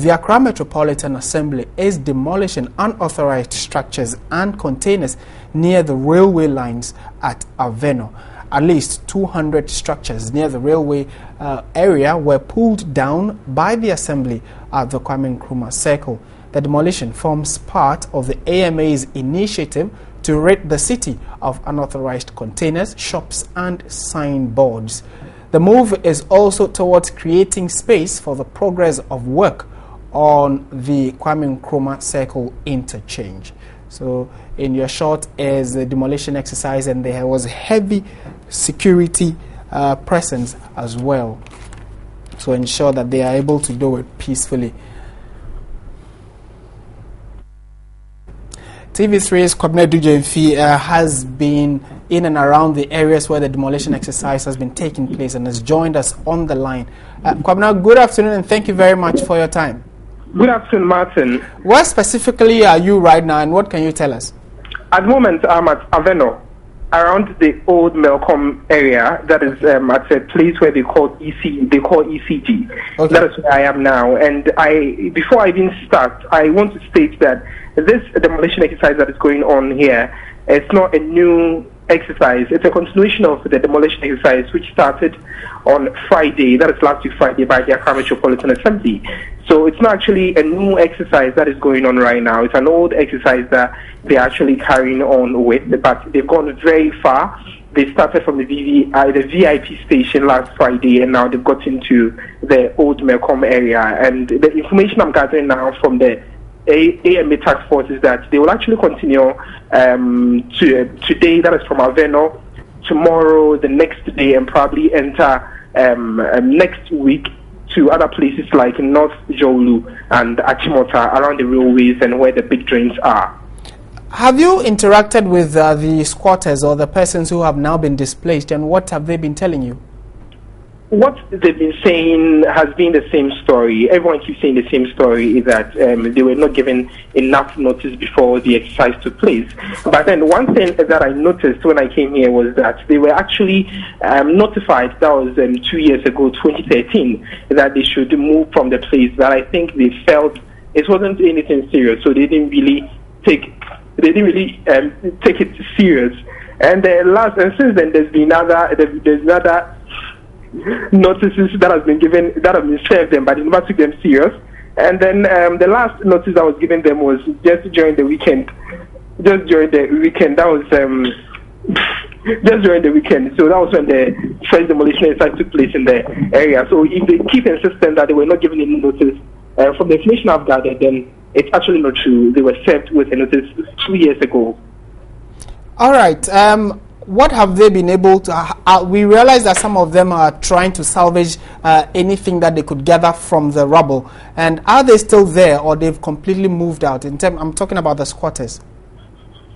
The Accra Metropolitan Assembly is demolishing unauthorized structures and containers near the railway lines at Avenor. At least 200 structures near the railway area were pulled down by the Assembly at the Kwame Nkrumah Circle. The demolition forms part of the AMA's initiative to rid the city of unauthorized containers, shops and signboards. The move is also towards creating space for the progress of work on the Kwame Nkrumah Circle interchange. So in your shot is the demolition exercise, and there was heavy security presence as well to ensure that they are able to do it peacefully. TV3's Kwabena Edujemfi has been in and around the areas where the demolition exercise has been taking place and has joined us on the line. Kwabena, good afternoon and thank you very much for your time. Good afternoon, Martin. Where specifically are you right now and what can you tell us? At the moment, I'm at Avenor, around the old Melcom area. That is at a place where they call ECG. Okay. That is where I am now. And before I even start, I want to state that this demolition exercise that is going on here, it's not a new exercise. It's a continuation of the demolition exercise which started on Friday, that is last week Friday, by the Accra Metropolitan Assembly. So it's not actually a new exercise that is going on right now. It's an old exercise that they're actually carrying on with, but they've gone very far. They started from the VIP station last Friday, and now they've got into the old Melcom area. And the information I'm gathering now from the AMA task force is that they will actually continue today, that is from Avenor, tomorrow, the next day, and probably enter next week to other places like North Jolu and Achimota around the railways and where the big drains are. Have you interacted with the squatters or the persons who have now been displaced, and what have they been telling you? What they've been saying has been the same story. Everyone keeps saying the same story, is that they were not given enough notice before the exercise took place. But then one thing that I noticed when I came here was that they were actually notified, that was 2 years ago, 2013, that they should move from the place. But I think they felt it wasn't anything serious, so they didn't really take it serious. And since then, there's been other notices that have been served them, but they never took them serious. And then the last notice I was given them was just during the weekend. That was just during the weekend. So that was when the first demolition exercise took place in the area. So if they keep insisting that they were not given any notice, from the information I've gathered, then it's actually not true. They were served with a notice 2 years ago. All right. What have they been able to... we realize that some of them are trying to salvage anything that they could gather from the rubble. And are they still there, or they've completely moved out? I'm talking about the squatters.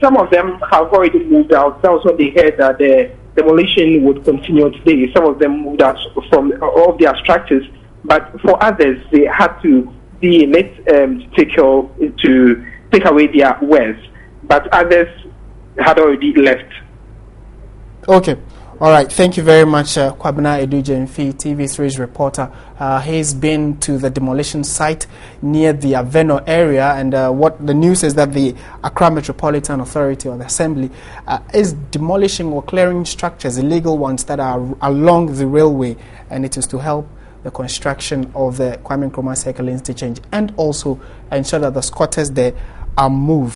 Some of them have already moved out. That was when they heard that the demolition would continue today. Some of them moved out from all of their structures. But for others, they had to be in it to take away their wares. But others had already left. Okay. All right. Thank you very much, Kwabena Edujemfi, TV3's reporter. He's been to the demolition site near the Avenor area, and what the news is that the Accra Metropolitan Authority, or the Assembly, is demolishing or clearing structures, illegal ones, that are along the railway, and it is to help the construction of the Kwame Nkrumah Circle interchange and also ensure that the squatters there are moved.